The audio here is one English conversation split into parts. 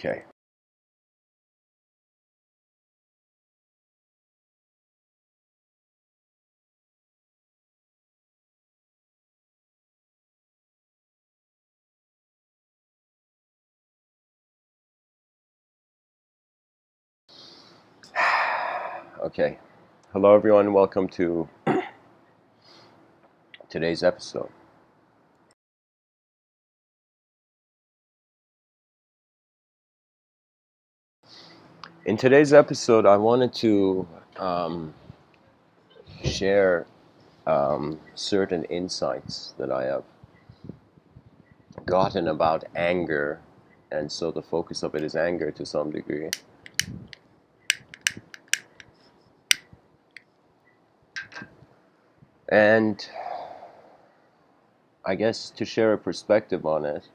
Okay. Okay. Hello, everyone. Welcome to today's episode. In today's episode, I wanted to share certain insights that I have gotten about anger, and so the focus of it is anger to some degree. And I guess to share a perspective on it,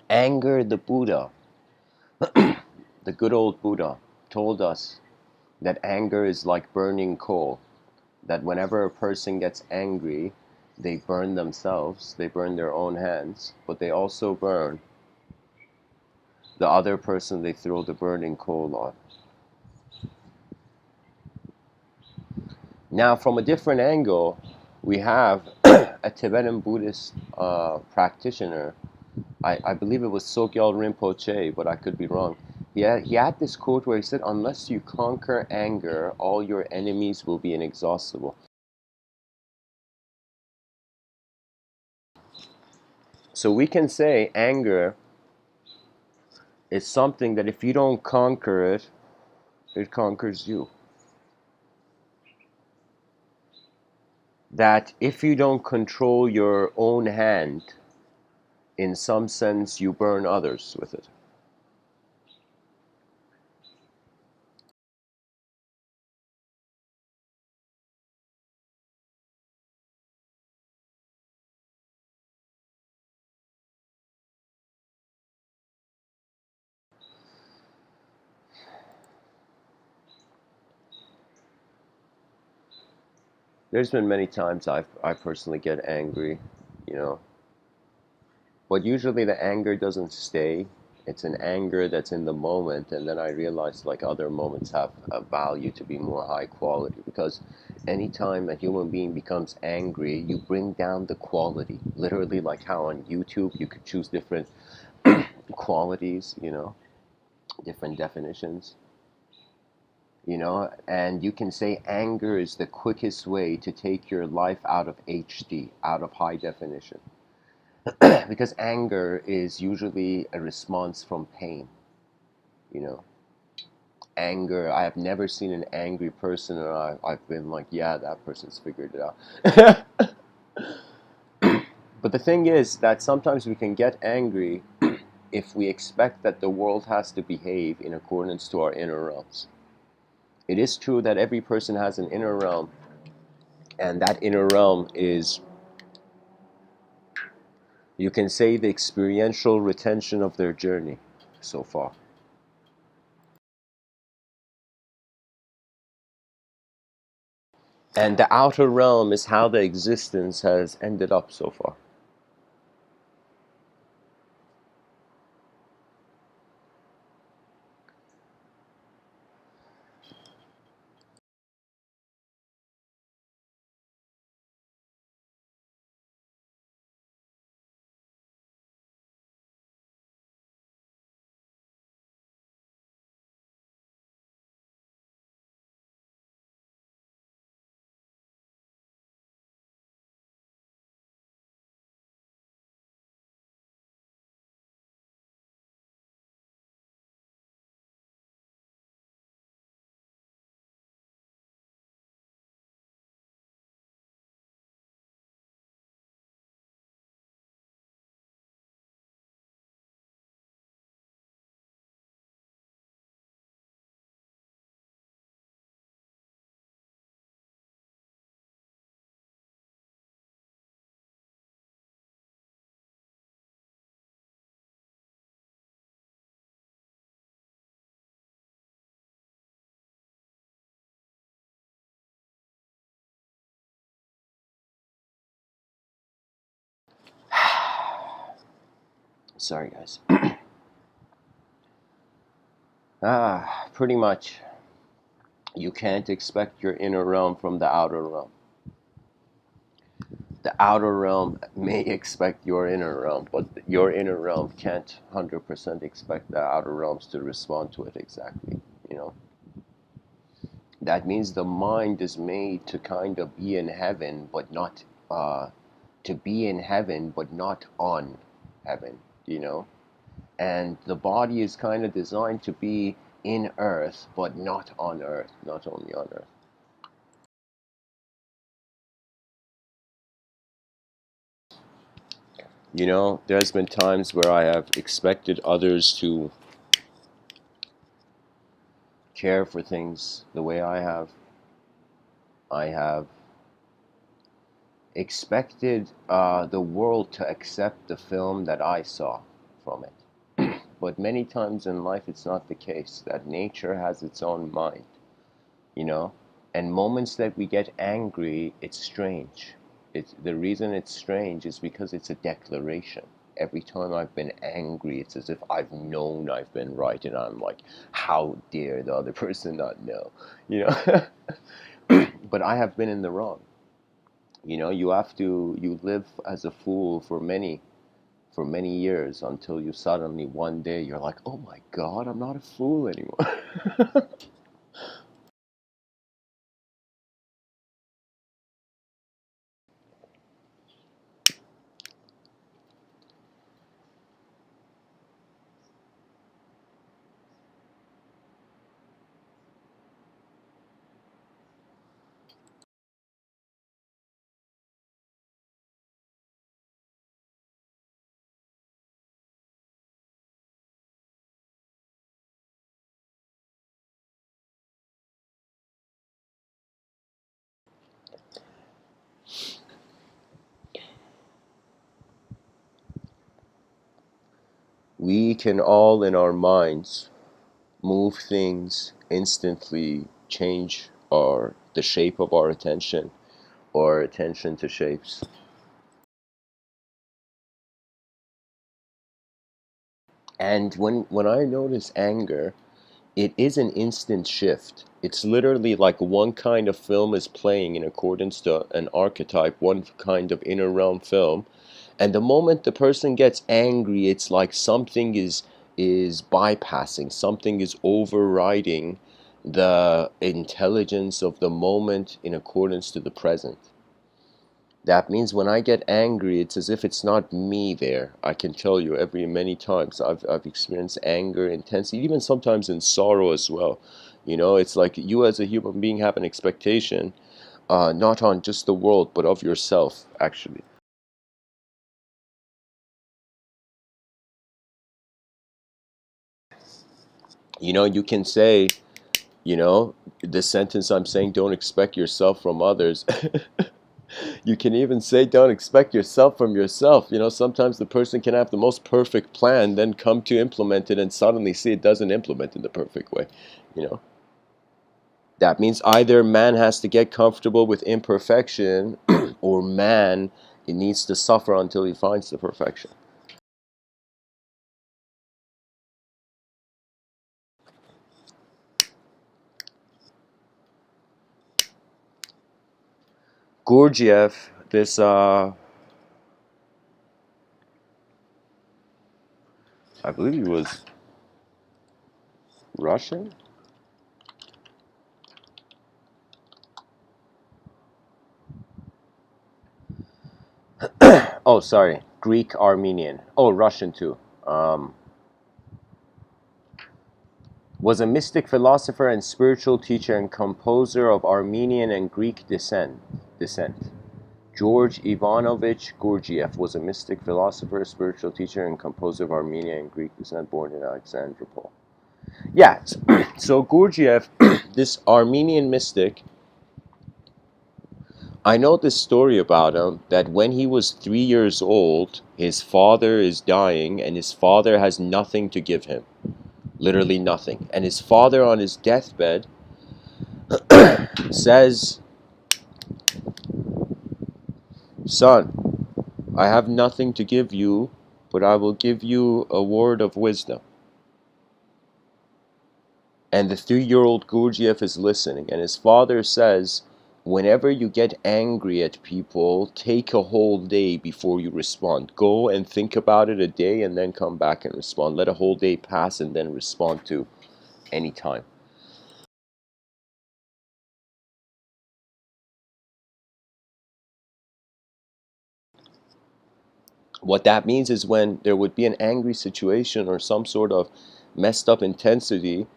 anger, the Buddha, the good old Buddha, told us that anger is like burning coal, that whenever a person gets angry, they burn themselves, they burn their own hands, but they also burn the other person they throw the burning coal on. Now, from a different angle, we have a Tibetan Buddhist practitioner. I believe it was Sogyal Rinpoche, but I could be wrong. He had this quote where he said, "Unless you conquer anger, all your enemies will be inexhaustible." So we can say anger is something that if you don't conquer it, it conquers you. That if you don't control your own hand, in some sense you burn others with it. There's been many times I personally get angry, you know, but usually the anger doesn't stay. It's an anger that's in the moment, and then I realize like other moments have a value to be more high quality, because anytime a human being becomes angry, you bring down the quality. Literally, like how on YouTube you could choose different qualities, different definitions, and you can say anger is the quickest way to take your life out of HD, out of high definition. Because anger is usually a response from pain, you know. Anger, I have never seen an angry person and I've been like, yeah, that person's figured it out. But the thing is that sometimes we can get angry if we expect that the world has to behave in accordance to our inner realms. It is true that every person has an inner realm, and that inner realm is, you can say, the experiential retention of their journey so far. And the outer realm is how the existence has ended up so far. Sorry, guys. Pretty much, you can't expect your inner realm from the outer realm. The outer realm may expect your inner realm, but your inner realm can't 100% expect the outer realms to respond to it exactly, you know. That means the mind is made to kind of be in heaven, but not to be in heaven, but not on heaven, you know. And the body is kind of designed to be in earth, but not on earth, not only on earth. You know, there's been times where I have expected others to care for things the way I have. I have expected the world to accept the film that I saw from it. But many times in life, it's not the case, that nature has its own mind, you know? And moments that we get angry, it's strange. The reason it's strange is because it's a declaration. Every time I've been angry, it's as if I've known I've been right, and I'm like, how dare the other person not know, you know? But I have been in the wrong. You know, you live as a fool for many years until you suddenly one day you're like, oh my God, I'm not a fool anymore. We can all in our minds move things instantly, change the shape of our attention or attention to shapes. And when I notice anger, it is an instant shift. It's literally like one kind of film is playing in accordance to an archetype, one kind of inner realm film. And the moment the person gets angry, it's like something is bypassing, something is overriding the intelligence of the moment in accordance to the present. That means when I get angry, it's as if it's not me there. I can tell you every many times I've experienced anger, intensity, even sometimes in sorrow as well. You know, it's like you as a human being have an expectation, not on just the world, but of yourself, actually. You know, you can say, you know, the sentence I'm saying, don't expect yourself from others. You can even say, don't expect yourself from yourself. You know, sometimes the person can have the most perfect plan, then come to implement it and suddenly see it doesn't implement in the perfect way. You know, that means either man has to get comfortable with imperfection or man, it needs to suffer until he finds the perfection. Gurdjieff, this, I believe he was Russian. Oh, sorry, Greek Armenian. Oh, Russian too. Um, was a mystic philosopher and spiritual teacher and composer of Armenian and Greek descent. George Ivanovich Gurdjieff was a mystic philosopher, spiritual teacher, and composer of Armenian and Greek descent, born in Alexandropol. Yeah, so Gurdjieff, this Armenian mystic, I know this story about him that when he was 3 years old, his father is dying, and his father has nothing to give him. Literally nothing. And his father on his deathbed says, son, I have nothing to give you, but I will give you a word of wisdom. And the 3-year-old Gurdjieff is listening, and his father says, whenever you get angry at people, take a whole day before you respond. Go and think about it a day and then come back and respond. Let a whole day pass and then respond to any time. What that means is when there would be an angry situation or some sort of messed up intensity,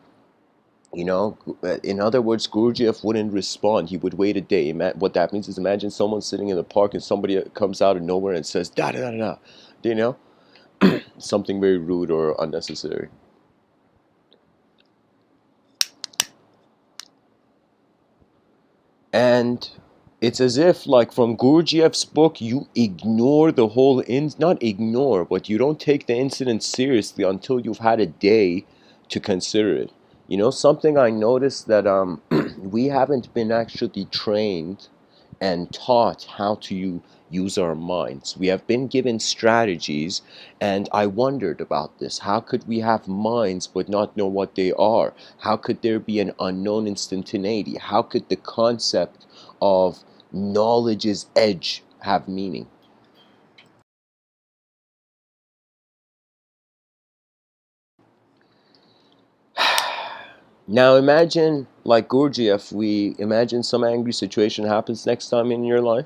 in other words, Gurdjieff wouldn't respond. He would wait a day. What that means is, imagine someone sitting in the park and somebody comes out of nowhere and says, da da da da, you know, something very rude or unnecessary. And it's as if, like from Gurdjieff's book, you ignore the whole not ignore, but you don't take the incident seriously until you've had a day to consider it. Something I noticed that we haven't been actually trained and taught how to use our minds. We have been given strategies, and I wondered about this. How could we have minds but not know what they are? How could there be an unknown instantaneity? How could the concept of knowledge's edge have meaning? Now imagine, like Gurdjieff, we imagine some angry situation happens next time in your life,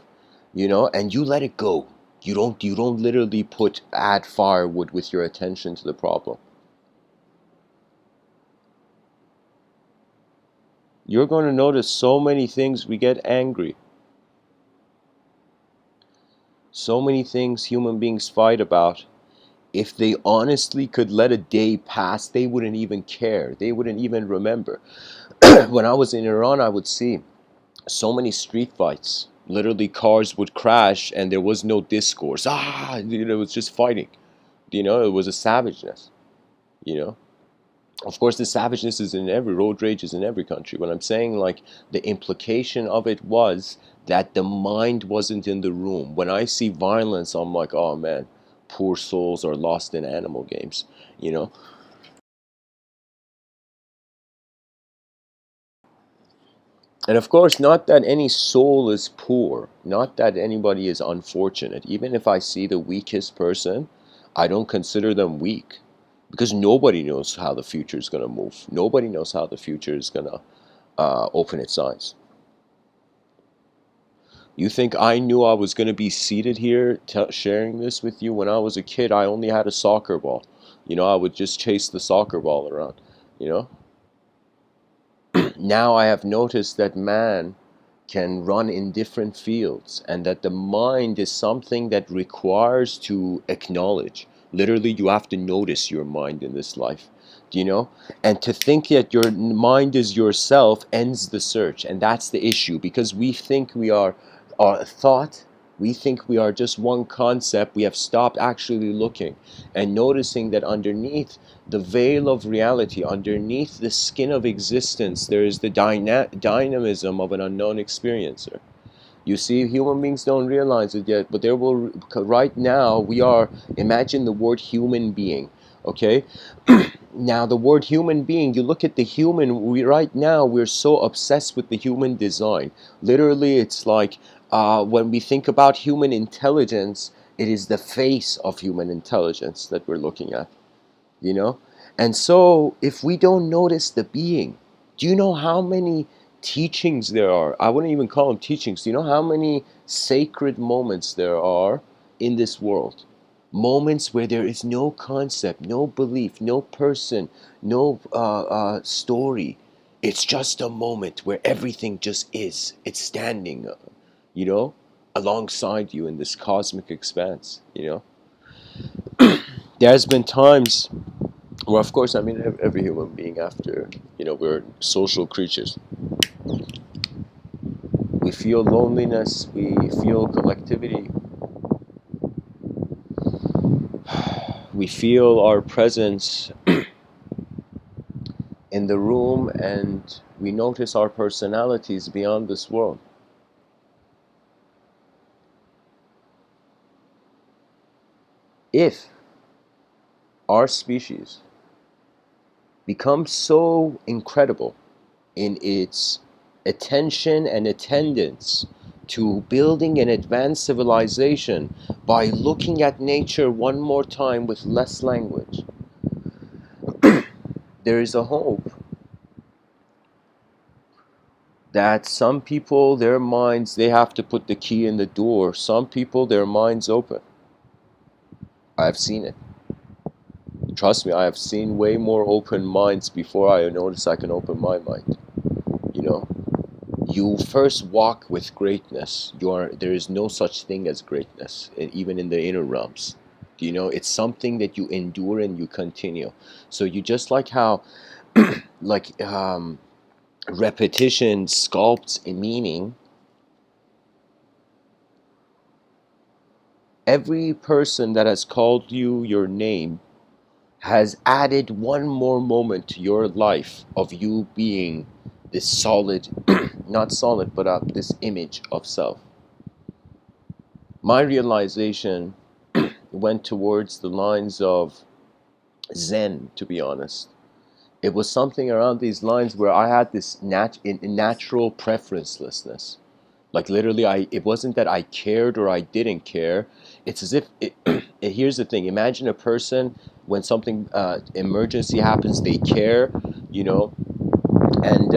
and you let it go. You don't literally add firewood with your attention to the problem. You're going to notice so many things we get angry. So many things human beings fight about. If they honestly could let a day pass, they wouldn't even care. They wouldn't even remember. When I was in Iran, I would see so many street fights. Literally, cars would crash and there was no discourse. It was just fighting. It was a savageness. You know, of course, the savageness is in every road rage is in every country. What I'm saying, like, the implication of it was that the mind wasn't in the room. When I see violence, I'm like, oh man, poor souls are lost in animal games. You know, And of course, not that any soul is poor, not that anybody is unfortunate. Even if I see the weakest person, I don't consider them weak because nobody knows how the future is going to move. Nobody knows how the future is going to open its eyes. You think I knew I was going to be seated here sharing this with you? When I was a kid, I only had a soccer ball. I would just chase the soccer ball around, you know? Now I have noticed that man can run in different fields and that the mind is something that requires to acknowledge. Literally, you have to notice your mind in this life. Do you know? And to think that your mind is yourself ends the search. And that's the issue because we think we are a thought. We think we are just one concept. We have stopped actually looking and noticing that underneath the veil of reality, underneath the skin of existence, there is the dynamism of an unknown experiencer. You see, human beings don't realize it yet, but there will, right now, imagine the word human being, okay? Now, the word human being, you look at the human, right now, we're so obsessed with the human design. Literally, it's like when we think about human intelligence, it is the face of human intelligence that we're looking at, you know? And so, if we don't notice the being, do you know how many teachings there are? I wouldn't even call them teachings. Do you know how many sacred moments there are in this world? Moments where there is no concept, no belief, no person, no story. It's just a moment where everything just is. It's standing, you know, alongside you in this cosmic expanse. There's been times, well, of course, I mean, every human being, after, we're social creatures. We feel loneliness, we feel collectivity, we feel our presence in the room, and we notice our personalities beyond this world. If our species becomes so incredible in its attention and attendance to building an advanced civilization by looking at nature one more time with less language, there is a hope that some people, their minds, they have to put the key in the door. Some people, their minds open. I've seen it. Trust me, I have seen way more open minds before I notice I can open my mind. You know, you first walk with greatness. There is no such thing as greatness, even in the inner realms. It's something that you endure and you continue. So you just like how, like repetition sculpts a meaning. Every person that has called you your name has added one more moment to your life of you being this solid, not solid, but this image of self. My realization went towards the lines of Zen, to be honest. It was something around these lines where I had this natural preferencelessness. Like literally, it wasn't that I cared or I didn't care. It's as if here's the thing. Imagine a person when something emergency happens, they care, you know, and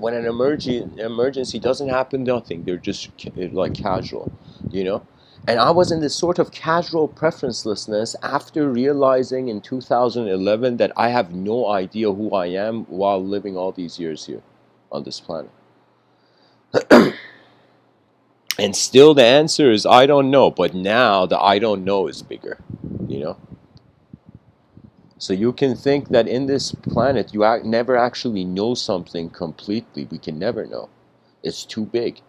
when an emergency doesn't happen, nothing. They're just like casual, you know. And I was in this sort of casual preferencelessness after realizing in 2011 that I have no idea who I am while living all these years here on this planet. And still the answer is I don't know, but now the I don't know is bigger, you know? So you can think that in this planet you never actually know something completely. We can never know. It's too big.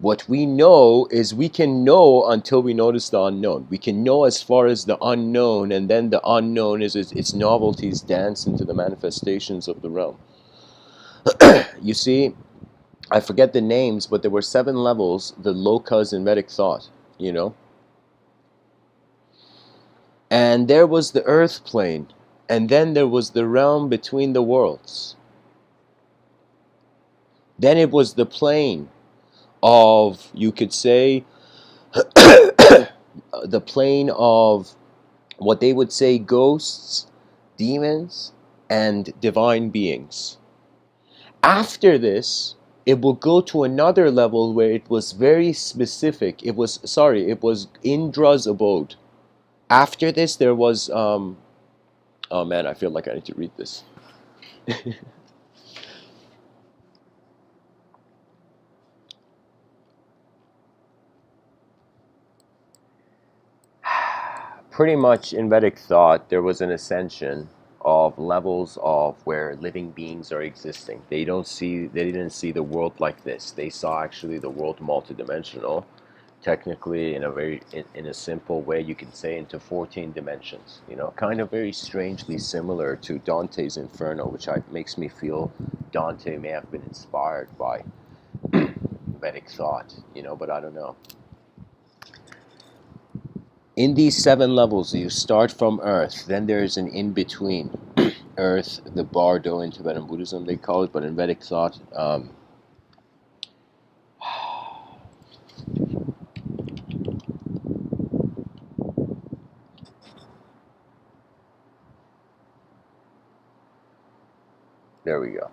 What we know is we can know until we notice the unknown. We can know as far as the unknown, and then the unknown is its novelties dance into the manifestations of the realm. You see, I forget the names, but there were 7 levels, the lokas in Vedic thought, you know? And there was the earth plane, and then there was the realm between the worlds. Then it was the plane of, you could say, the plane of what they would say ghosts, demons, and divine beings. After this, it will go to another level where it was very specific. It was Indra's abode. After this, there was, oh man, I feel like I need to read this. Pretty much in Vedic thought, there was an ascension of levels of where living beings are existing. They didn't see the world like this. They saw actually the world multidimensional. Technically, in a simple way, you can say into 14 dimensions. Kind of very strangely similar to Dante's Inferno, which makes me feel Dante may have been inspired by Vedic thought. But I don't know. In these 7 levels, you start from Earth, then there's an in-between. Earth, the Bardo in Tibetan Buddhism they call it, but in Vedic thought, there we go.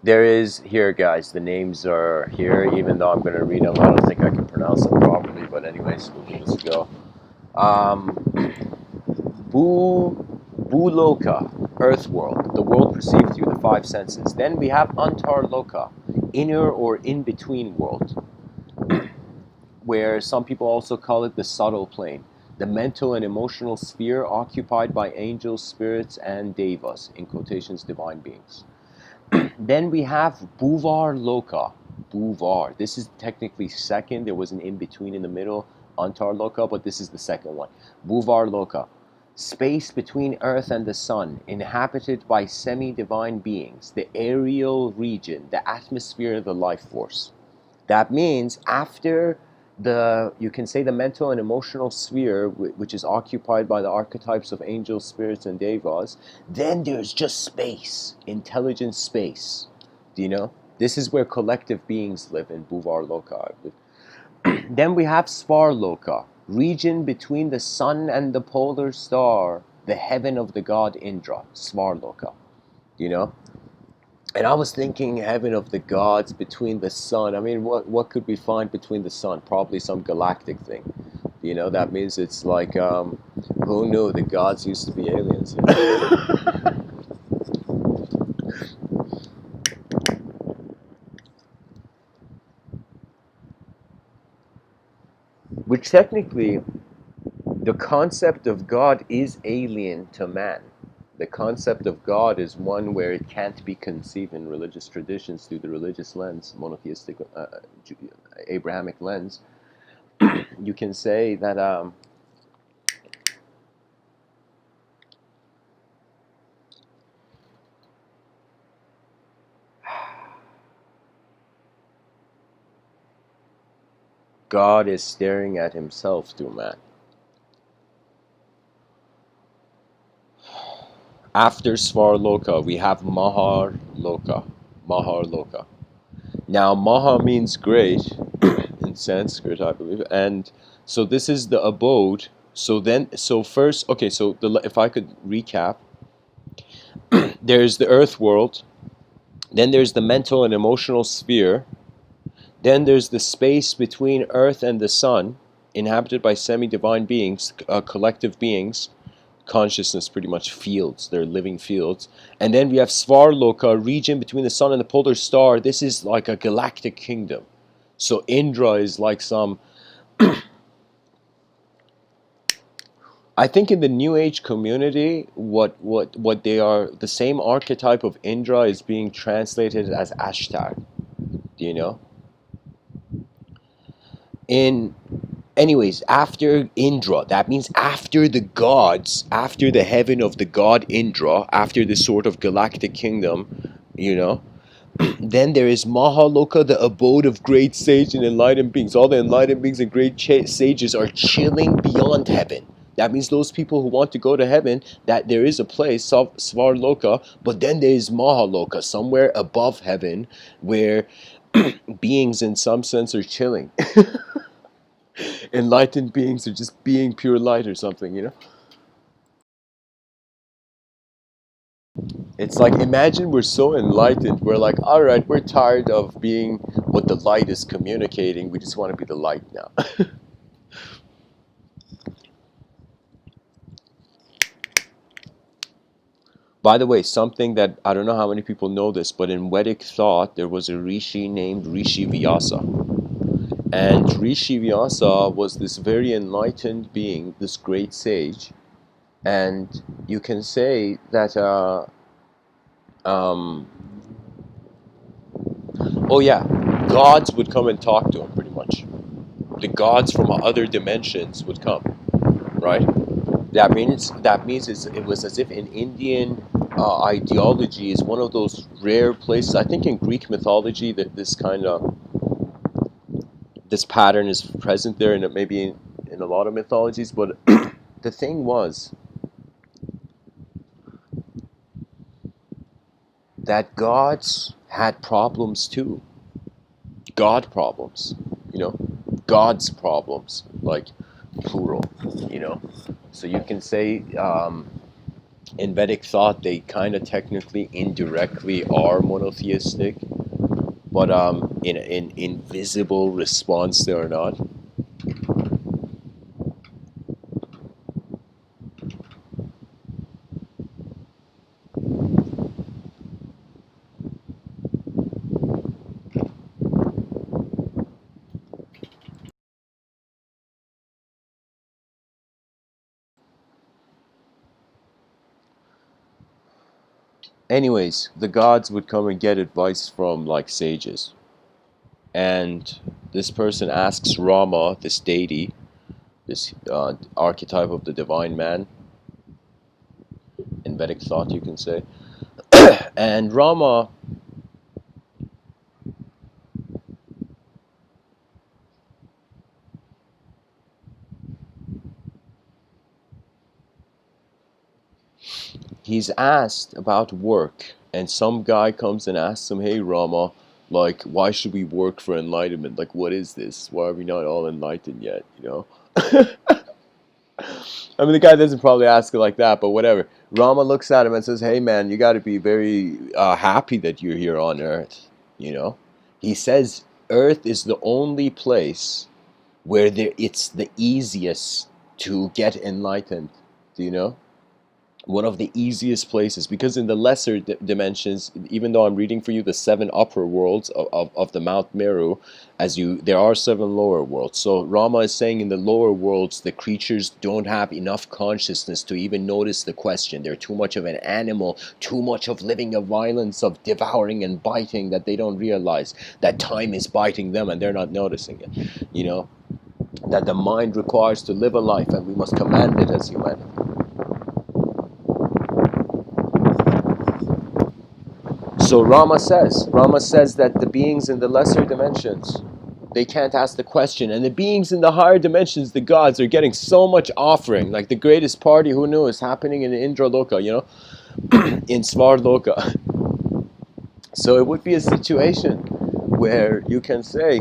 There is, here guys, the names are here, even though I'm going to read them, I don't think I can pronounce them properly, but anyways, let's go. Bhuloka, Earth world, the world perceived through the 5 senses. Then we have Antarloka, inner or in-between world, where some people also call it the subtle plane, the mental and emotional sphere occupied by angels, spirits, and devas, in quotations, divine beings. Then we have Bhuvar Loka. Bhuvar. This is technically second. There was an in-between in the middle, Antar Loka, but this is the second one. Bhuvar Loka. Space between Earth and the Sun, inhabited by semi-divine beings, the aerial region, the atmosphere of the life force. That means after you can say the mental and emotional sphere, which is occupied by the archetypes of angels, spirits, and devas. Then there's just space, intelligent space. Do you know? This is where collective beings live in Bhuvar Loka. Then we have Svar Loka, region between the sun and the polar star, the heaven of the god Indra, Svar Loka. You know? And I was thinking heaven of the gods between the sun. I mean, what could we find between the sun? Probably some galactic thing. You know, that means it's like, who knew the gods used to be aliens? Which technically, the concept of God is alien to man. The concept of God is one where it can't be conceived in religious traditions through the religious lens, monotheistic, Abrahamic lens. You can say that God is staring at himself through man. After Svarloka, we have Mahar Loka. Mahar Loka. Now, Maha means great in Sanskrit, I believe, and so this is the abode. So first, okay. So if I could recap, there's the earth world, then there's the mental and emotional sphere, then there's the space between earth and the sun, inhabited by semi-divine beings, collective beings, consciousness, pretty much fields, they're living fields. And then we have Svarloka, region between the sun and the polar star. This is like a galactic kingdom. So Indra is like some, I think in the New Age community, what they are, the same archetype of Indra is being translated as Ashtar. Do you know? In Anyways, after Indra, that means after the gods, after the heaven of the god Indra, after this sort of galactic kingdom, you know, then there is Mahaloka, the abode of great sage and enlightened beings. All the enlightened beings and great sages are chilling beyond heaven. That means those people who want to go to heaven, that there is a place, Svarloka, but then there is Mahaloka, somewhere above heaven, where beings in some sense are chilling. Enlightened beings are just being pure light or something, you know? It's like, imagine we're so enlightened, we're like, all right, we're tired of being what the light is communicating, we just want to be the light now. By the way, something that I don't know how many people know this, but in Vedic thought, there was a rishi named Rishi Vyasa. And Rishi Vyasa was this very enlightened being, this great sage. And you can say that, oh yeah, gods would come and talk to him pretty much. The gods from other dimensions would come, right? That means it was as if in Indian ideology is one of those rare places. I think in Greek mythology that this pattern is present there, and maybe in a lot of mythologies. But the thing was that gods had problems too. God problems, you know, God's problems, like plural, you know. So you can say in Vedic thought they kind of technically indirectly are monotheistic, but in invisible response they are not. Anyways, the gods would come and get advice from like sages, and this person asks Rama, this deity, this archetype of the divine man in Vedic thought, you can say, and Rama he's asked about work, and some guy comes and asks him, "Hey Rama, like, why should we work for enlightenment? Like, what is this? Why are we not all enlightened yet? You know?" I mean, the guy doesn't probably ask it like that, but whatever. Rama looks at him and says, "Hey, man, you got to be very happy that you're here on Earth." You know, he says, "Earth is the only place where it's the easiest to get enlightened." Do you know? One of the easiest places, because in the lesser dimensions, even though I'm reading for you the seven upper worlds of the Mount Meru, there are seven lower worlds. So Rama is saying in the lower worlds the creatures don't have enough consciousness to even notice the question. They're too much of an animal, too much of living a violence of devouring and biting, that they don't realize that time is biting them and they're not noticing it. You know, that the mind requires to live a life, and we must command it as humanity. So Rama says that the beings in the lesser dimensions, they can't ask the question, and the beings in the higher dimensions, the gods, are getting so much offering. Like the greatest party, who knew, is happening in Indraloka, you know, in Svarloka. So it would be a situation where you can say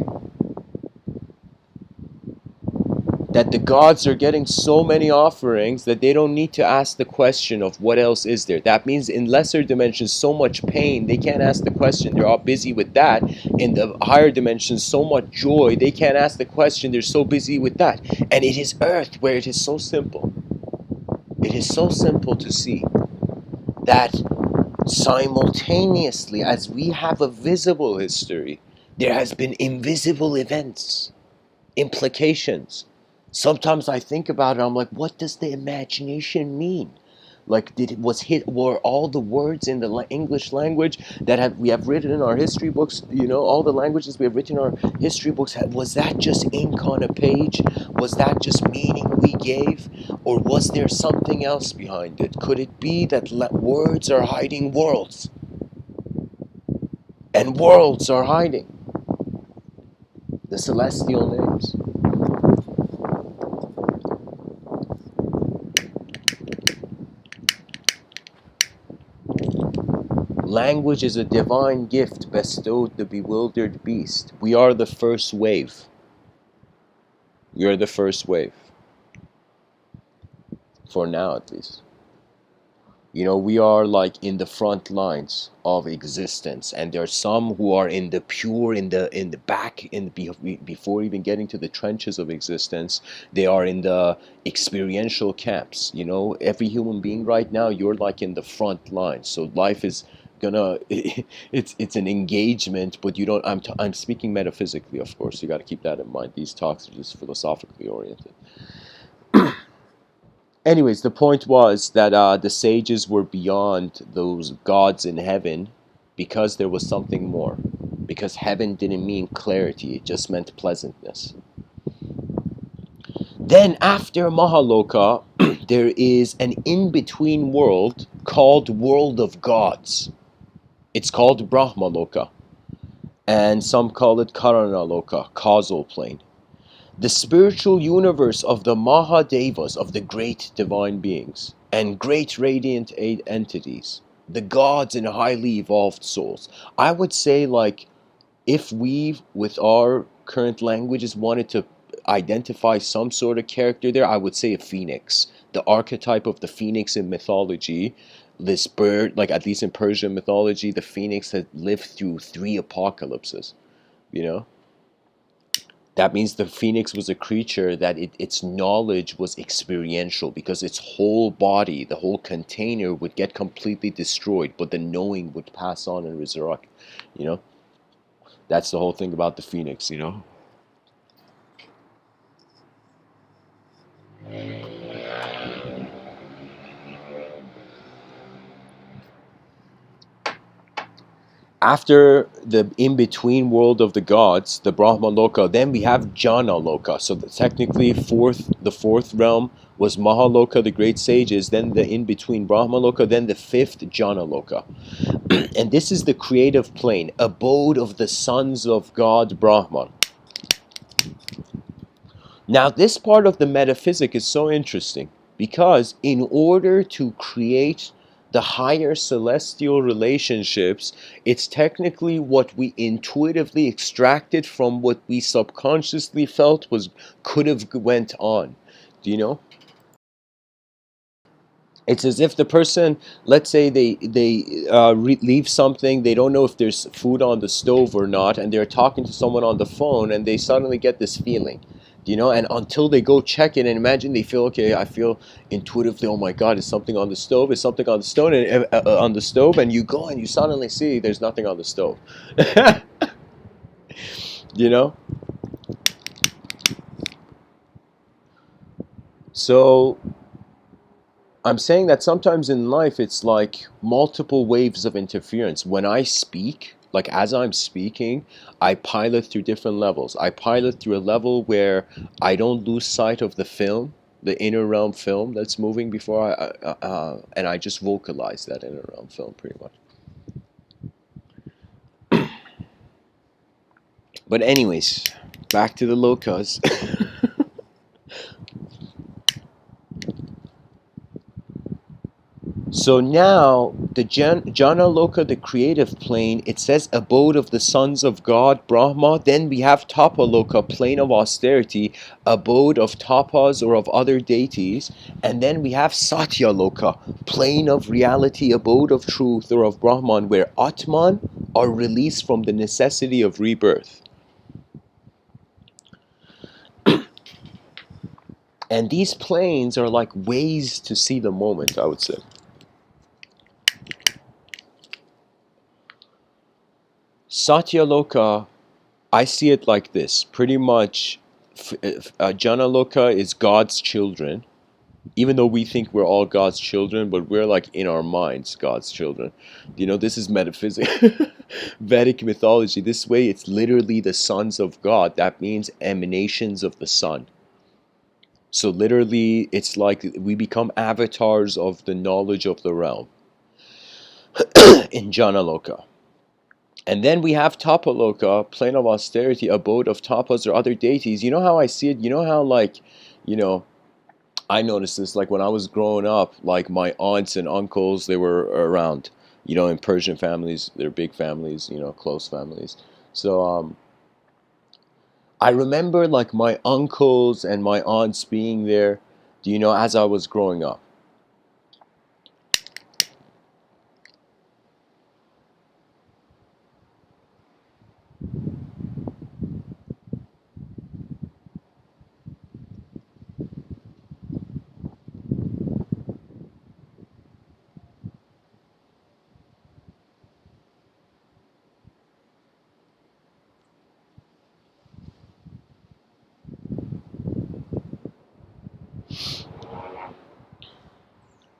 that the gods are getting so many offerings that they don't need to ask the question of what else is there. That means in lesser dimensions, so much pain, they can't ask the question. They're all busy with that. In the higher dimensions, so much joy, they can't ask the question. They're so busy with that. And it is Earth where it is so simple. It is so simple to see that simultaneously, as we have a visible history, there has been invisible events, implications. Sometimes I think about it, I'm like, what does the imagination mean? Like, were all the words in the English language that we have written in our history books, you know, all the languages we have written in our history books, was that just ink on a page? Was that just meaning we gave? Or was there something else behind it? Could it be that words are hiding worlds? And worlds are hiding the celestial names. Language is a divine gift bestowed the bewildered beast. We are the first wave. We are the first wave. For now, at least. You know, we are like in the front lines of existence, and there are some who are in the pure, in the back, before even getting to the trenches of existence. They are in the experiential camps. You know, every human being right now, you're like in the front line. So life is gonna it's an engagement, but you don't. I'm speaking metaphysically, of course. You got to keep that in mind. These talks are just philosophically oriented. Anyways, the point was that the sages were beyond those gods in heaven, because there was something more. Because heaven didn't mean clarity, it just meant pleasantness. Then after Mahaloka, there is an in-between world called World of Gods. It's called Brahmaloka, and some call it Karanaloka, causal plane. The spiritual universe of the Mahadevas, of the great divine beings, and great radiant entities, the gods and highly evolved souls. I would say, like, if we, with our current languages, wanted to identify some sort of character there, I would say a phoenix. The archetype of the phoenix in mythology, this bird, like at least in Persian mythology, the phoenix had lived through 3 apocalypses, you know? That means the phoenix was a creature that its knowledge was experiential, because its whole body, the whole container, would get completely destroyed, but the knowing would pass on and resurrect, you know? That's the whole thing about the phoenix, you know? After the in-between world of the gods, the Brahma Loka, then we have Jana Loka. So technically the fourth realm was Mahaloka, the great sages, then the in-between Brahma Loka, then the 5th Jana Loka. And this is the creative plane, abode of the sons of God Brahman. Now this part of the metaphysic is so interesting, because in order to create the higher celestial relationships, it's technically what we intuitively extracted from what we subconsciously felt was could have went on. Do you know? It's as if the person, let's say they leave something, they don't know if there's food on the stove or not, and they're talking to someone on the phone, and they suddenly get this feeling, and until they go check it, and imagine they feel, okay, I feel intuitively, oh my God, is something on the stove? Is something on the stove? On the stove, and you go and you suddenly see there's nothing on the stove. you know. So I'm saying that sometimes in life it's like multiple waves of interference. When I speak, like as I'm speaking, I pilot through different levels. I pilot through a level where I don't lose sight of the film, the inner realm film that's moving before and I just vocalize that inner realm film pretty much. But anyways, back to the lokas. So now the Jana Loka, the creative plane, it says abode of the sons of God, Brahma. Then we have Tapa Loka, plane of austerity, abode of tapas or of other deities. And then we have Satya Loka, plane of reality, abode of truth or of Brahman, where Atman are released from the necessity of rebirth. And these planes are like ways to see the moment, I would say. Satya Loka, I see it like this. Pretty much, Jana Loka is God's children. Even though we think we're all God's children, but we're like in our minds God's children. This is metaphysics, Vedic mythology. This way, it's literally the sons of God. That means emanations of the sun. So literally, it's like we become avatars of the knowledge of the realm in Jana Loka. And then we have Tapaloka, plane of austerity, abode of tapas or other deities. You know how I see it? You know how, like, I noticed this, like, when I was growing up, like, my aunts and uncles, they were around. In Persian families, they're big families, close families. So, I remember, like, my uncles and my aunts being there, as I was growing up.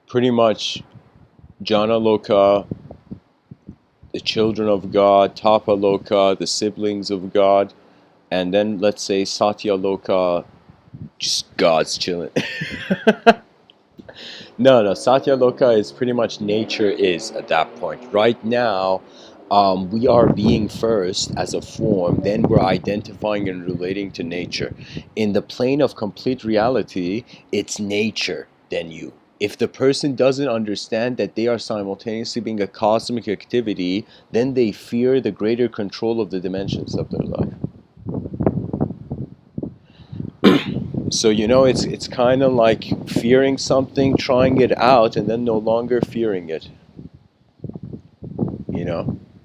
Pretty much, Jana Loka, the children of God, Tapa Loka, the siblings of God, and then let's say Satya Loka, just God's chilling. No, Satya Loka is pretty much nature is at that point. Right now, we are being first as a form, then we're identifying and relating to nature. In the plane of complete reality, it's nature, then you. If the person doesn't understand that they are simultaneously being a cosmic activity, then they fear the greater control of the dimensions of their life. So it's kind of like fearing something, trying it out, and then no longer fearing it.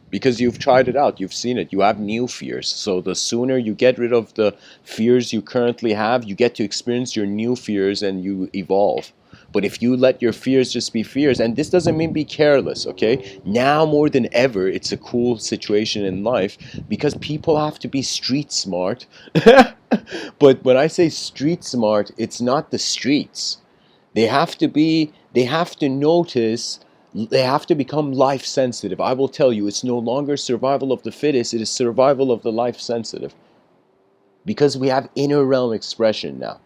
Because you've tried it out, you've seen it, you have new fears. So the sooner you get rid of the fears you currently have, you get to experience your new fears and you evolve. But if you let your fears just be fears, and this doesn't mean be careless, okay? Now more than ever, it's a cool situation in life because people have to be street smart. But when I say street smart, it's not the streets. They have to notice, they have to become life sensitive. I will tell you, it's no longer survival of the fittest, it is survival of the life sensitive. Because we have inner realm expression now.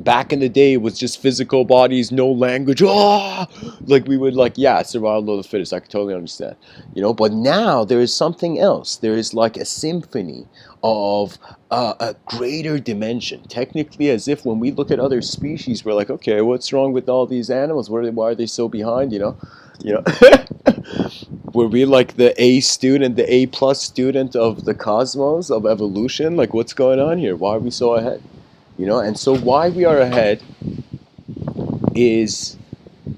Back in the day, it was just physical bodies, no language. Like we would survival of the fittest. I could totally understand, But now there is something else. There is like a symphony of a greater dimension. Technically, as if when we look at other species, we're like, okay, what's wrong with all these animals? Why are they so behind? You know, were we like the A student, the A plus student of the cosmos of evolution? Like, what's going on here? Why are we so ahead? You know, and so why we are ahead is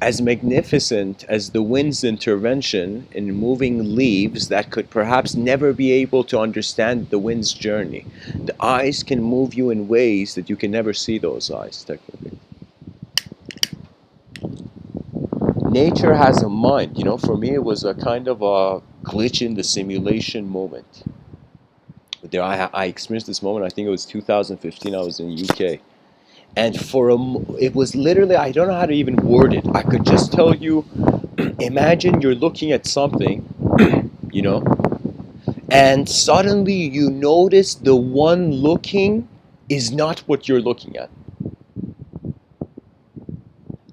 as magnificent as the wind's intervention in moving leaves that could perhaps never be able to understand the wind's journey. The eyes can move you in ways that you can never see those eyes, technically. Nature has a mind. You know, for me, it was a kind of a glitch in the simulation moment. I experienced this moment. I think it was 2015. I was in UK, and it was literally, I don't know how to even word it. I could just tell you. Imagine you're looking at something, you know, and suddenly you notice the one looking is not what you're looking at.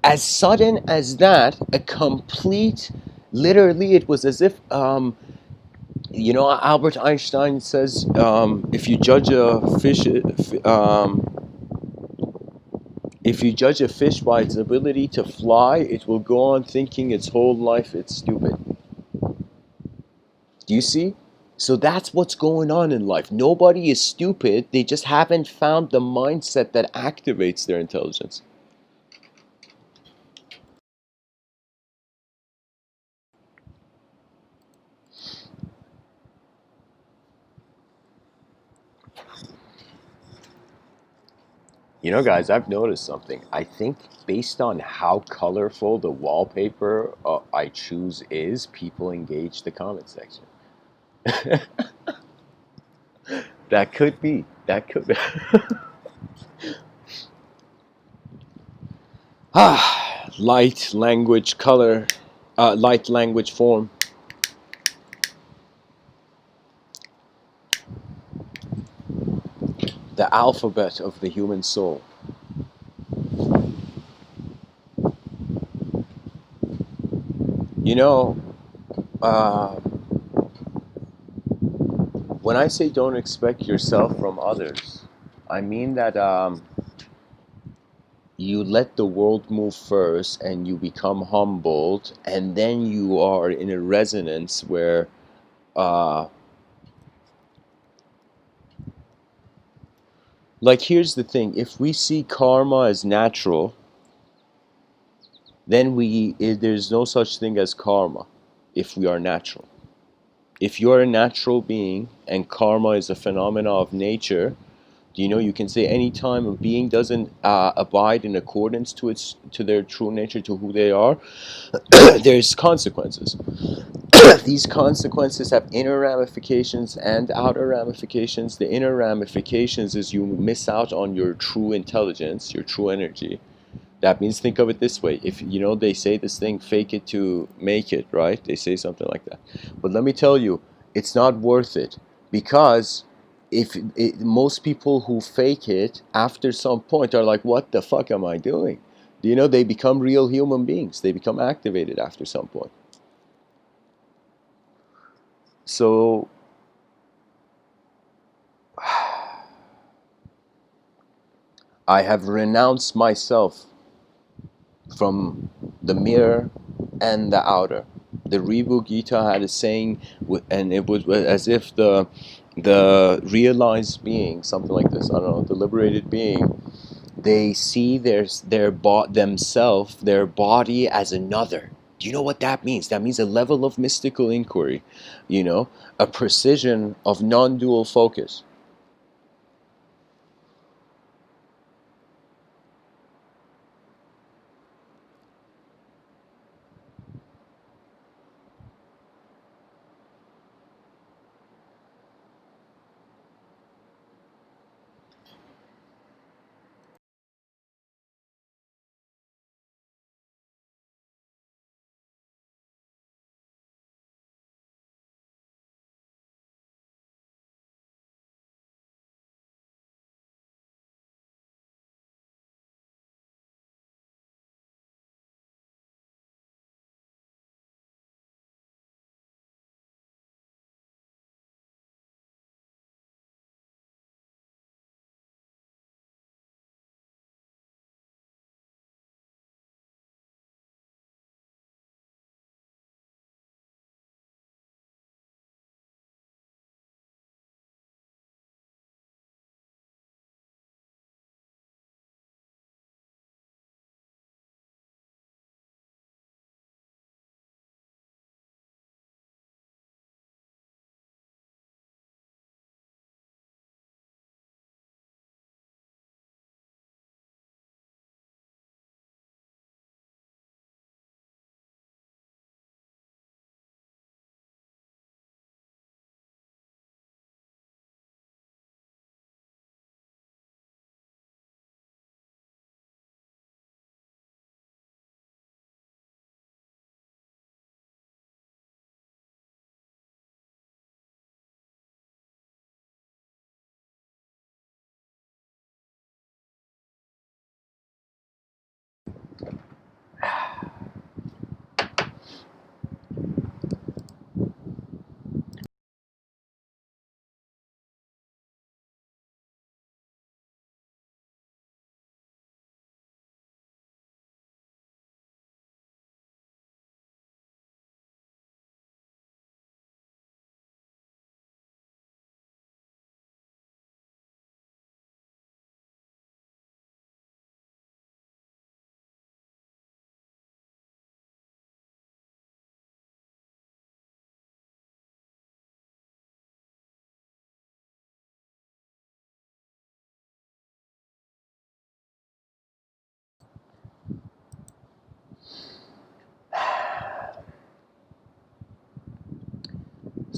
As sudden as that, a complete, literally, it was as if, you know, Albert Einstein says, if you judge a fish by its ability to fly, it will go on thinking its whole life it's stupid. Do you see? So that's what's going on in life. Nobody is stupid. They just haven't found the mindset that activates their intelligence. You know, guys, I've noticed something. I think based on how colorful the wallpaper I choose is, people engage the comment section. That could be. That could be. Light, language, color, light, language, form. The alphabet of the human soul. You know, uh, when I say don't expect yourself from others, I mean that you let the world move first and you become humbled, and then you are in a resonance where, uh, like, here's the thing: if we see karma as natural, then there's no such thing as karma if we are natural. If you are a natural being and karma is a phenomena of nature, you know, you can say anytime a being doesn't abide in accordance to their true nature, to who they are, there's consequences. These consequences have inner ramifications and outer ramifications. The inner ramifications is you miss out on your true intelligence, your true energy. That means, think of it this way: if you know, they say this thing, fake it to make it, right? They say something like that. But let me tell you, it's not worth it, because most people who fake it after some point are like, what the fuck am I doing? You know, they become real human beings. They become activated after some point. So I have renounced myself from the mirror and the outer. The Ribu Gita had a saying, and it was as if the realized being, something like this, I don't know, the liberated being, they see themselves, their body as another. Do you know what that means? That means a level of mystical inquiry, you know, a precision of non-dual focus.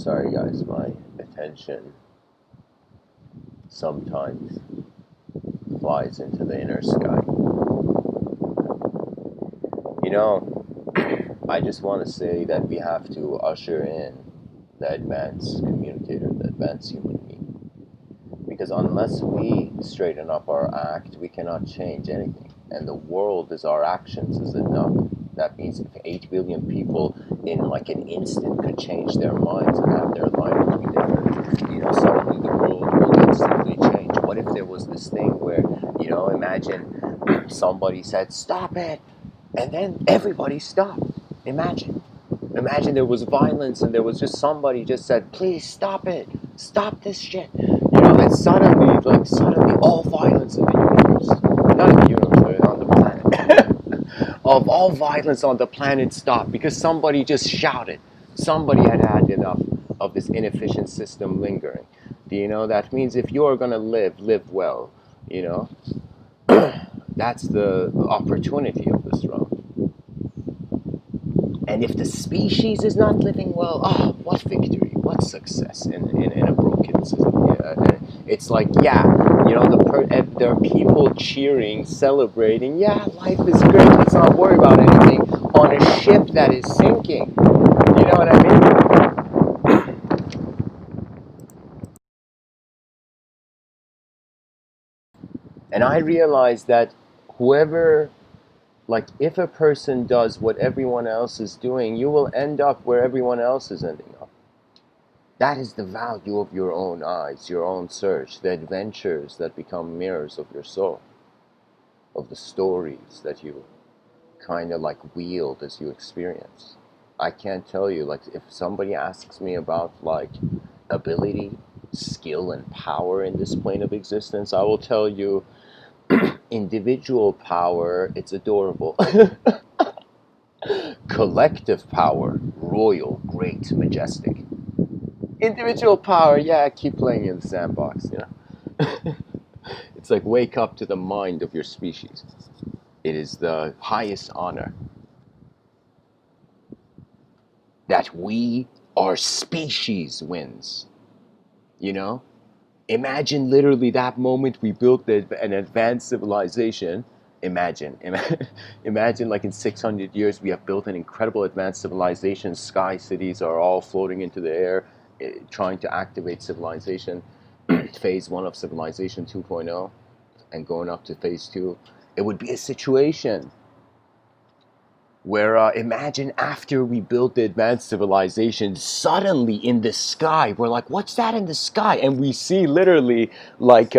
Sorry guys, my attention sometimes flies into the inner sky. You know, I just want to say that we have to usher in the advanced communicator, the advanced human being. Because unless we straighten up our act, we cannot change anything. And the world is our actions, is it not? That means if 8 billion people in like an instant could change their minds and have their life be different, suddenly the world will instantly change. What if there was this thing where, imagine somebody said, "Stop it," and then everybody stopped. Imagine. Imagine there was violence and there was just somebody just said, "Please stop it. Stop this shit." And suddenly all violence in the universe, not in the universe, but on the planet, of all violence on the planet stopped because somebody just shouted. Somebody had had enough of this inefficient system lingering. That means if you're going to live well, you know, that's the opportunity of this realm. And if the species is not living well, what victory, what success in a broken system. It's like, there are people cheering, celebrating, life is great, let's not worry about anything, on a ship that is sinking. You know what I mean? And I realized that whoever, like, if a person does what everyone else is doing, you will end up where everyone else is ending up. That is the value of your own eyes, your own search, the adventures that become mirrors of your soul, of the stories that you kind of like wield as you experience. I can't tell you, like, if somebody asks me about like ability, skill, and power in this plane of existence, I will tell you individual power, it's adorable. Collective power, royal, great, majestic. Individual power, yeah, keep playing in the sandbox, It's like wake up to the mind of your species. It is the highest honor that we, our species, wins. You know? Imagine literally that moment we built an advanced civilization. Imagine, imagine like in 600 years we have built an incredible advanced civilization. Sky cities are all floating into the air, trying to activate civilization. Phase 1 of civilization 2.0 and going up to phase 2. It would be a situation where imagine after we built the advanced civilization, suddenly in the sky, we're like, what's that in the sky? And we see literally like,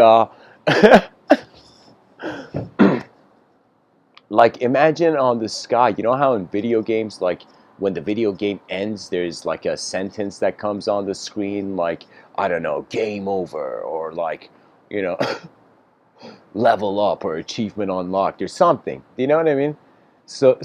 like imagine on the sky, you know how in video games, like when the video game ends, there's like a sentence that comes on the screen, like, I don't know, game over, or like, you know, level up or achievement unlocked or something. Do you know what I mean? So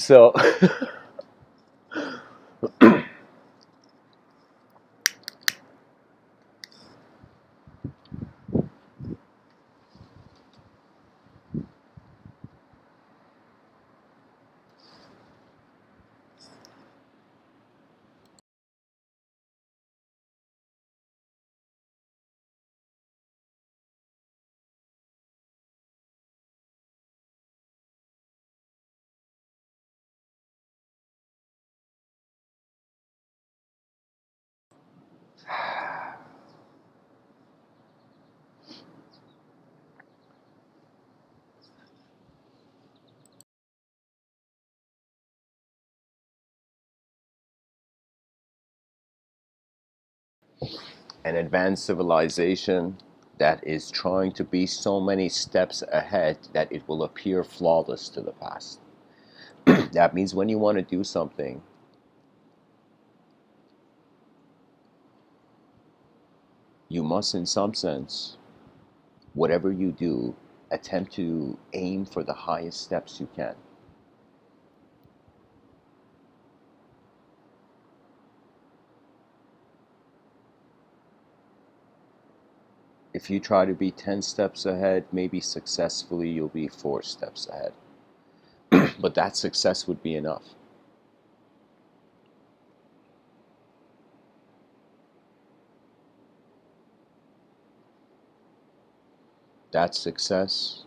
an advanced civilization that is trying to be so many steps ahead that it will appear flawless to the past. That means when you want to do something, you must, in some sense, whatever you do, attempt to aim for the highest steps you can. If you try to be 10 steps ahead, maybe successfully you'll be 4 steps ahead. But that success would be enough. That's success.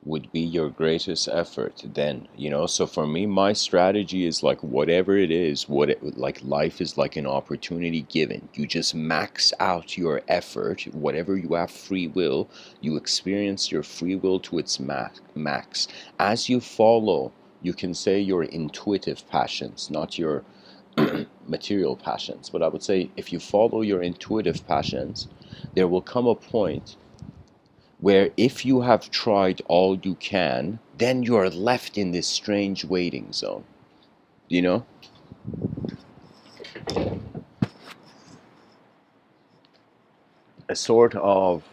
Would be your greatest effort then, you know. So for me, my strategy is like whatever it is, like life is like an opportunity given. You just max out your effort. Whatever you have free will, you experience your free will to its max. As you follow, you can say your intuitive passions, not your material passions, but I would say if you follow your intuitive passions, there will come a point where if you have tried all you can, then you are left in this strange waiting zone. You know? A sort of.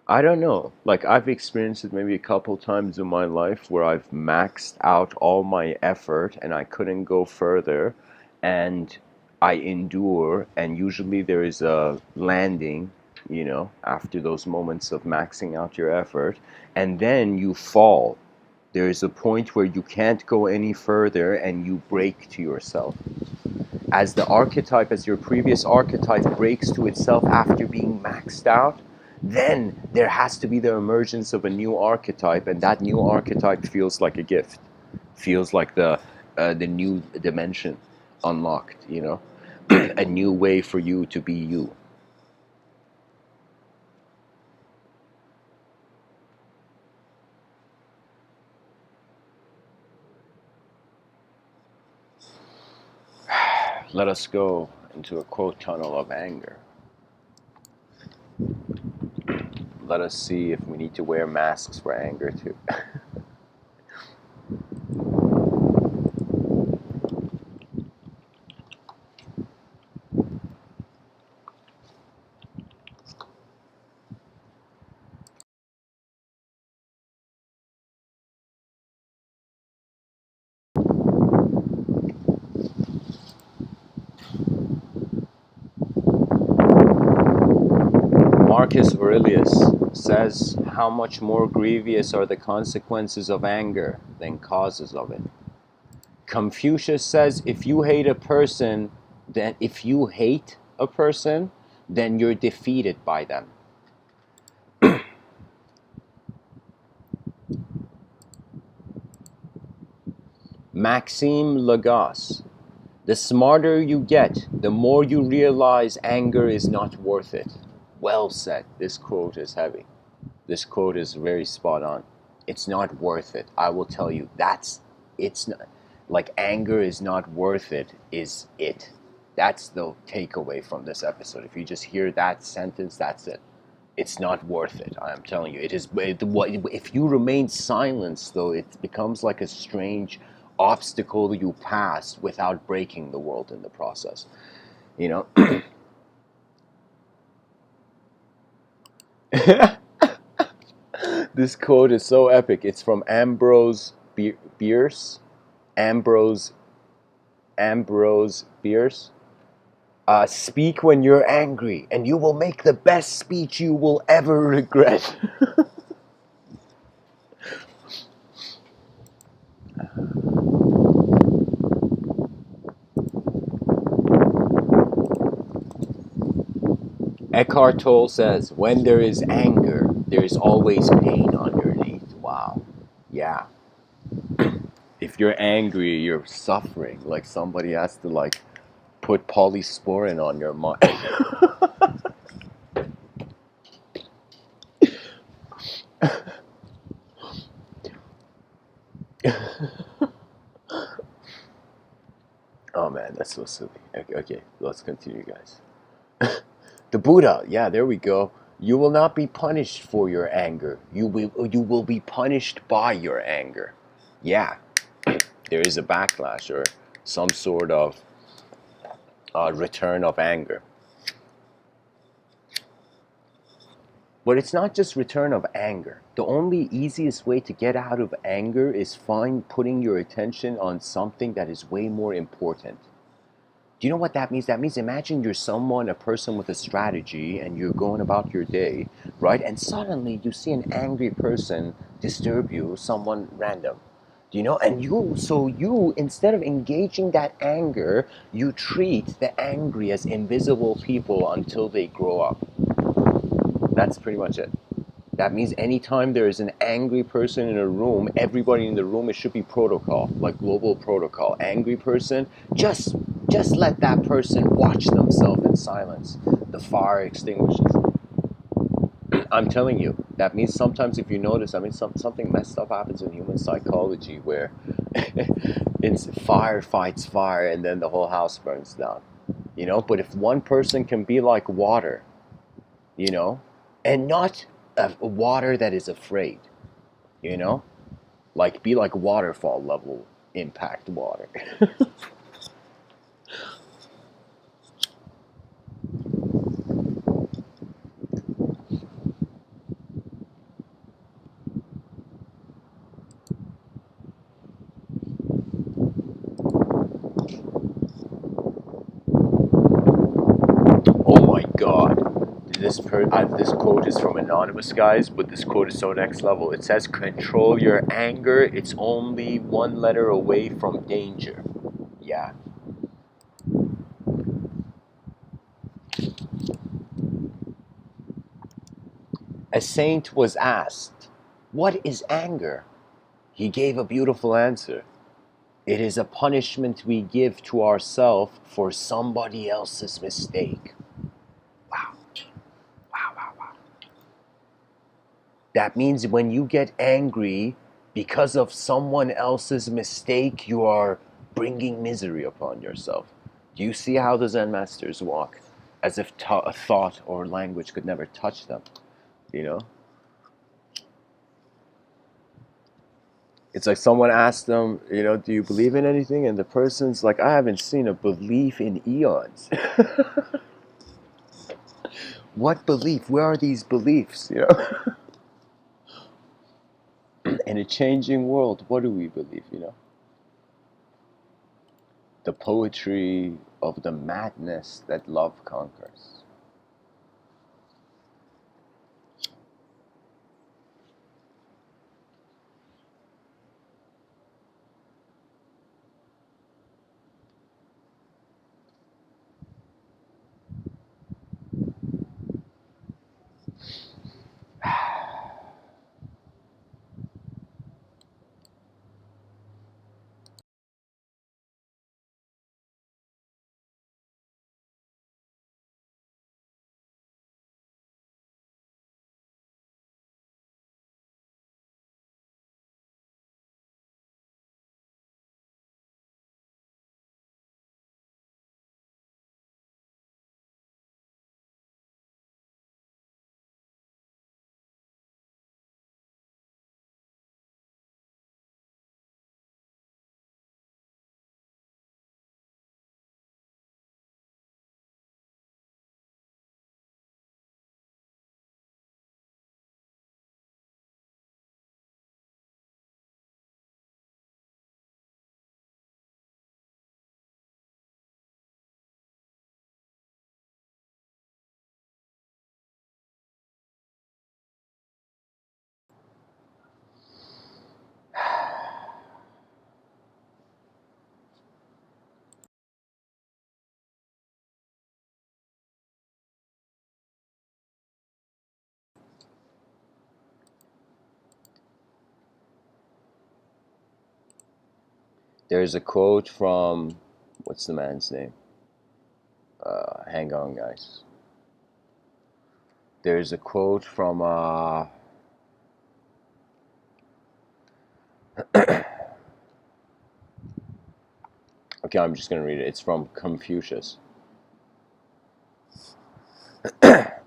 I don't know. Like, I've experienced it maybe a couple times in my life where I've maxed out all my effort and I couldn't go further, and I endure, and usually there is a landing, you know, after those moments of maxing out your effort, and then you fall. There is a point where you can't go any further and you break to yourself. As the archetype, as your previous archetype breaks to itself after being maxed out, then there has to be the emergence of a new archetype, and that new archetype feels like a gift, feels like the new dimension unlocked, you know, a new way for you to be you. Let us go into a quote tunnel of anger. Let us see if we need to wear masks for anger too. Marcus Aurelius says, how much more grievous are the consequences of anger than causes of it. Confucius says, if you hate a person, then you're defeated by them. Maxime Lagos, the smarter you get, the more you realize anger is not worth it. Well said. This quote is heavy. This quote is very spot on. It's not worth it. I will tell you, it's not, like, anger is not worth it, is it. That's the takeaway from this episode. If you just hear that sentence, that's it. It's not worth it. I'm telling you, it is. If you remain silent, though, it becomes like a strange obstacle you pass without breaking the world in the process. You know. This quote is so epic. It's from Ambrose Bierce. Ambrose Bierce. Speak when you're angry, and you will make the best speech you will ever regret. Eckhart Tolle says, when there is anger, there is always pain underneath. Wow. Yeah. If you're angry, you're suffering. Like somebody has to like put polysporin on your mind. Oh man, that's so silly. Okay, let's continue, guys. The Buddha, yeah, there we go. You will not be punished for your anger. You will be punished by your anger. Yeah, there is a backlash or some sort of return of anger. But it's not just return of anger. The only easiest way to get out of anger is putting your attention on something that is way more important. Do you know what that means? That means imagine you're someone, a person with a strategy, and you're going about your day, right? And suddenly you see an angry person disturb you, someone random. Do you know? And you, instead of engaging that anger, you treat the angry as invisible people until they grow up. That's pretty much it. That means anytime there is an angry person in a room, everybody in the room, it should be protocol, like global protocol. Angry person, just let that person watch themselves in silence. The fire extinguishes. I'm telling you, that means sometimes if you notice, I mean, something messed up happens in human psychology where it's fire fights fire and then the whole house burns down. You know, but if one person can be like water, you know, and not a water that is afraid, you know, like be like waterfall level impact water. Oh my god. This quote is from anonymous guys, but this quote is so next level. It says, "Control your anger. It's only one letter away from danger." Yeah. A saint was asked, "What is anger?" He gave a beautiful answer. "It is a punishment we give to ourselves for somebody else's mistake." Wow. Wow, wow, wow. That means when you get angry because of someone else's mistake, you are bringing misery upon yourself. Do you see how the Zen masters walk? As if a thought or language could never touch them, you know? It's like someone asked them, you know, "Do you believe in anything?" And the person's like, "I haven't seen a belief in eons." What belief? Where are these beliefs, you know? In a changing world, what do we believe, you know? The poetry of the madness that love conquers. There's a quote from, what's the man's name? Hang on, guys. There's a quote from, okay, I'm just going to read it. It's from Confucius.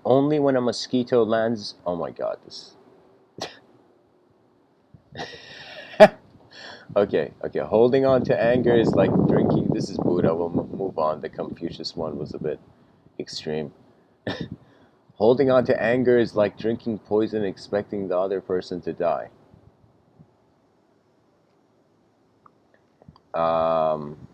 Only when a mosquito lands, oh my god, this. Okay, holding on to anger is like drinking, this is Buddha, we'll move on. The Confucius one was a bit extreme. Holding on to anger is like drinking poison and expecting the other person to die. Um,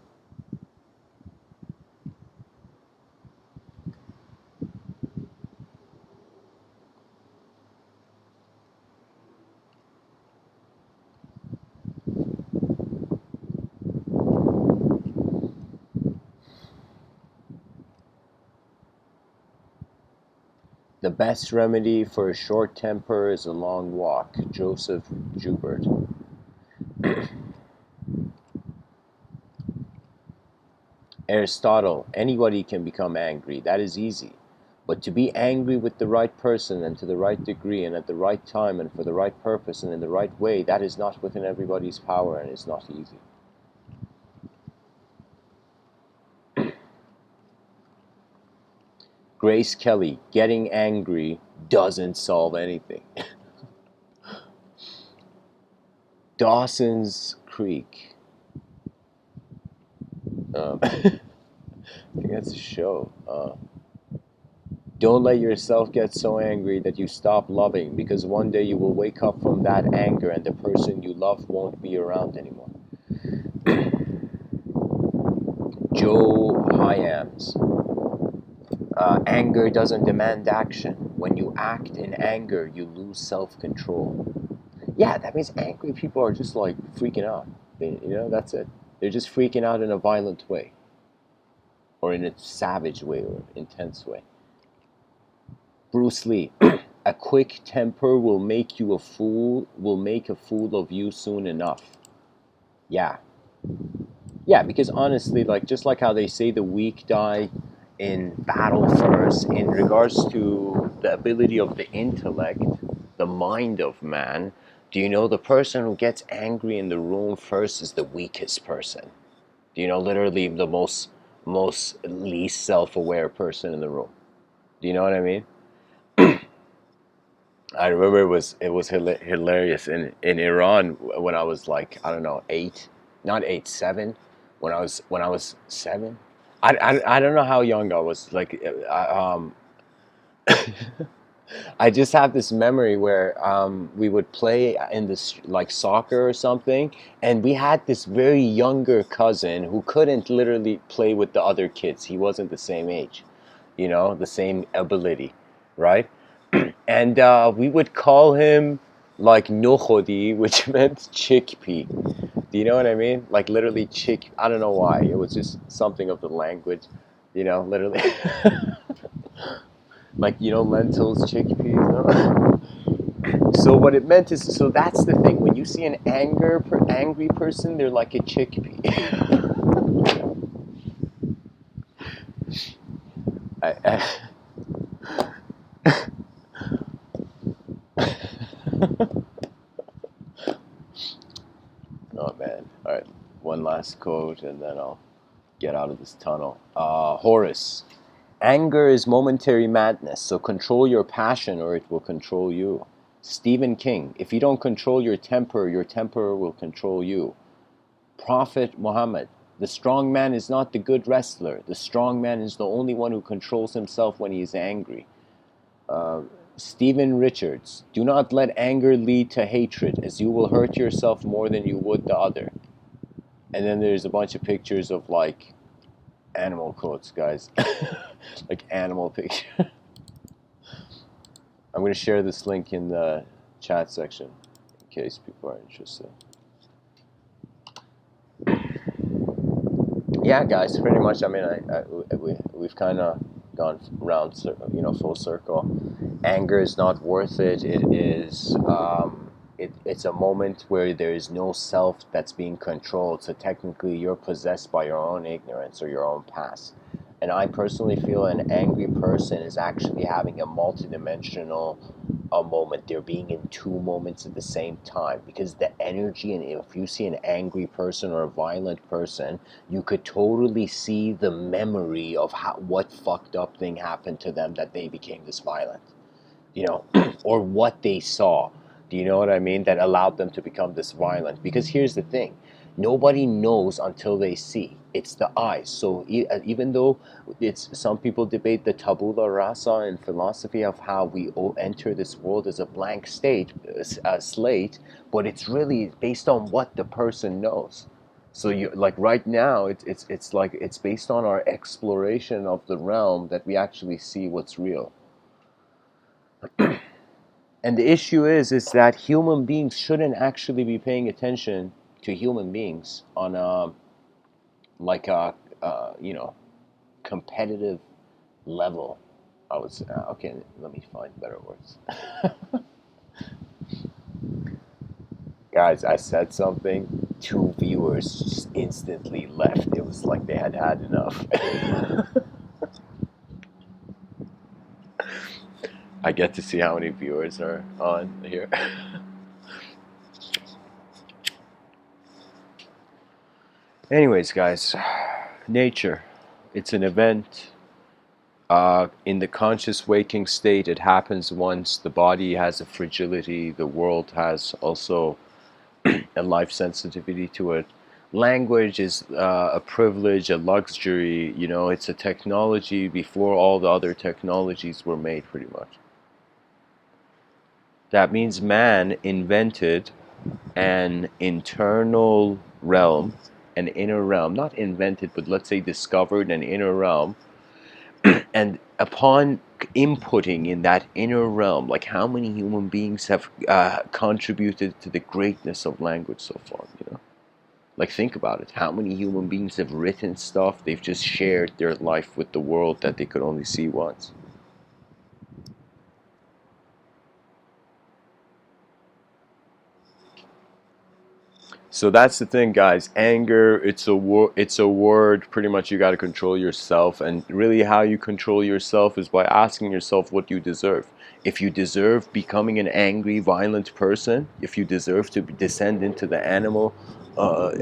the best remedy for a short temper is a long walk. Joseph Joubert. Aristotle, anybody can become angry. That is easy. But to be angry with the right person and to the right degree and at the right time and for the right purpose and in the right way, that is not within everybody's power and it's not easy. Grace Kelly, getting angry doesn't solve anything. Dawson's Creek. I think that's a show. Don't let yourself get so angry that you stop loving, because one day you will wake up from that anger and the person you love won't be around anymore. Joe Hyams. Anger doesn't demand action. When you act in anger, you lose self-control. Yeah, that means angry people are just like freaking out. That's it. They're just freaking out in a violent way, or in a savage way, or intense way. Bruce Lee. A quick temper will make a fool of you soon enough. Yeah. Yeah, because honestly, like, just like how they say the weak die in battle first, in regards to the ability of the intellect, the mind of man, do you know the person who gets angry in the room first is the weakest person? Do you know, literally the most least self-aware person in the room? Do you know what I mean? I remember it was hilarious in Iran when I was like, I don't know, 8, not 8, 7, when I was 7. I don't know how young I was. Like, I just have this memory where we would play in this, like, soccer or something, and we had this very younger cousin who couldn't literally play with the other kids. He wasn't the same age, the same ability, right? And we would call him like Nokhodi, which meant chickpea. Do you know what I mean? Like, literally chick. I don't know why. It was just something of the language, literally. Like, lentils, chickpeas. So what it meant is, so that's the thing. When you see an angry person, they're like a chickpea. I Oh man. All right. One last quote and then I'll get out of this tunnel. Horace. Anger is momentary madness, so control your passion or it will control you. Stephen King. If you don't control your temper will control you. Prophet Muhammad. The strong man is not the good wrestler. The strong man is the only one who controls himself when he is angry. Stephen Richards. Do not let anger lead to hatred, as you will hurt yourself more than you would the other. And then there's a bunch of pictures of, like, animal quotes, guys. Like, animal picture. I'm going to share this link in the chat section in case people are interested. Yeah, guys, pretty much. I mean, we've kind of gone round, full circle. Anger is not worth it. It's a moment where there is no self that's being controlled. So technically, you're possessed by your own ignorance or your own past. And I personally feel an angry person is actually having a multidimensional moment. They're being in two moments at the same time, because the energy, and if you see an angry person or a violent person, you could totally see the memory of what fucked up thing happened to them that they became this violent, or what they saw. Do you know what I mean? That allowed them to become this violent. Because here's the thing. Nobody knows until they see. It's the eyes. So even though it's some people debate the tabula rasa in philosophy of how we all enter this world as a blank slate, but it's really based on what the person knows. So you like right now, it's like it's based on our exploration of the realm that we actually see what's real. And the issue is that human beings shouldn't actually be paying attention to human beings on a like a competitive level. I would say, okay, let me find better words. Guys, I said something. 2 viewers just instantly left. It was like they had had enough. I get to see how many viewers are on here. Anyways, guys, nature. It's an event. In the conscious waking state, it happens once. The body has a fragility. The world has also a life sensitivity to it. Language is a privilege, a luxury. You know, it's a technology before all the other technologies were made, pretty much. That means man invented an internal realm, an inner realm, not invented, but let's say discovered an inner realm. And upon inputting in that inner realm, like how many human beings have contributed to the greatness of language so far, you know? Like, think about it. How many human beings have written stuff? They've just shared their life with the world that they could only see once. So that's the thing, guys. Anger, it's a word. Pretty much you got to control yourself, and really how you control yourself is by asking yourself what you deserve. If you deserve becoming an angry, violent person, if you deserve to descend into the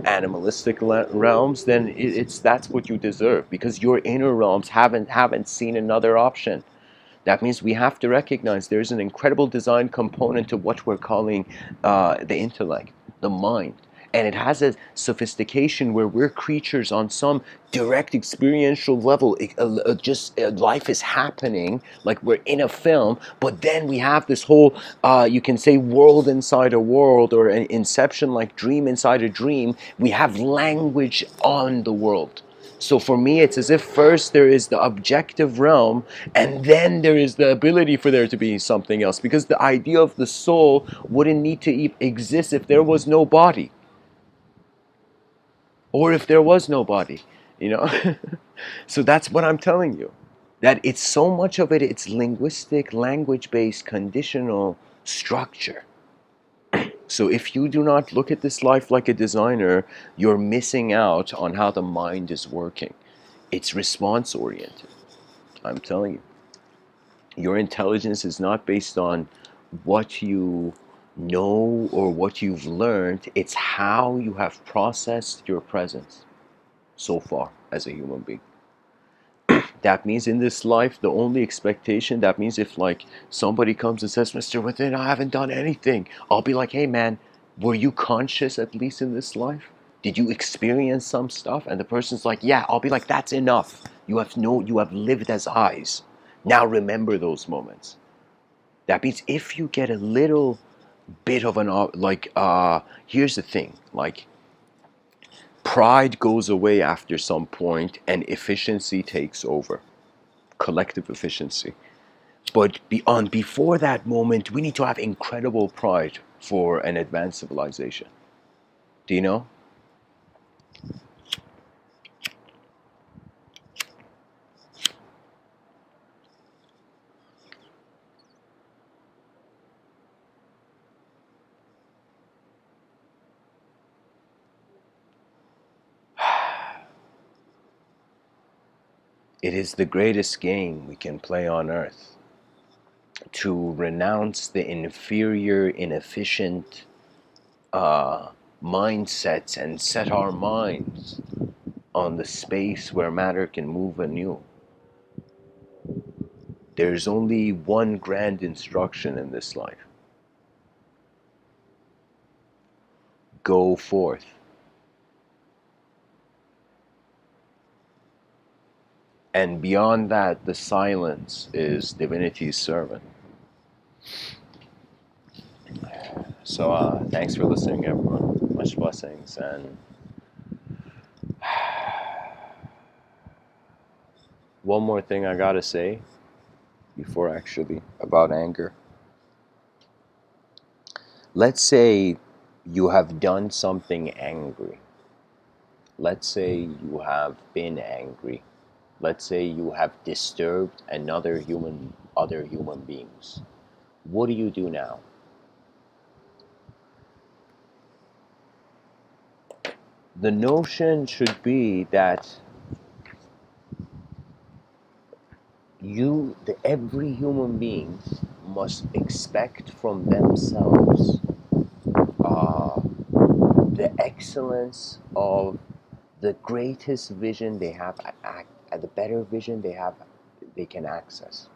animalistic realms, then that's what you deserve, because your inner realms haven't seen another option. That means we have to recognize there's an incredible design component to what we're calling the intellect, the mind. And it has a sophistication where we're creatures on some direct experiential level. Life is happening like we're in a film, but then we have this whole, you can say, world inside a world, or an inception like dream inside a dream. We have language on the world. So for me, it's as if first there is the objective realm, and then there is the ability for there to be something else. Because the idea of the soul wouldn't need to exist if there was no body, or if there was no body, you know. So that's what I'm telling you. That it's so much of it, it's linguistic, language-based, conditional structure. So if you do not look at this life like a designer, you're missing out on how the mind is working. It's response oriented. I'm telling you. Your intelligence is not based on what you know or what you've learned. It's how you have processed your presence so far as a human being. That means in this life, the only expectation, that means if like somebody comes and says, Mr. Within, I haven't done anything, I'll be like, hey man, were you conscious at least in this life? Did you experience some stuff? And the person's like, yeah, I'll be like, that's enough. You have lived as eyes. Now remember those moments. That means if you get a little bit of here's the thing, like, pride goes away after some point and efficiency takes over, collective efficiency. But before that moment, we need to have incredible pride for an advanced civilization. Do you know? It is the greatest game we can play on earth, to renounce the inferior, inefficient mindsets and set our minds on the space where matter can move anew. There's only one grand instruction in this life. Go forth. And beyond that, the silence is divinity's servant. So thanks for listening, everyone. Much blessings. And one more thing I gotta say before actually about anger. Let's say you have done something angry. Let's say you have been angry. Let's say you have disturbed other human beings. What do you do now? The notion should be that every human being must expect from themselves uh, the excellence of the greatest vision they have, the better vision they have, they can access.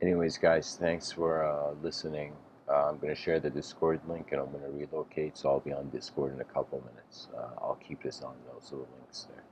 Anyways, guys, thanks for listening. I'm going to share the Discord link and I'm going to relocate, so I'll be on Discord in a couple minutes. I'll keep this on those little links there.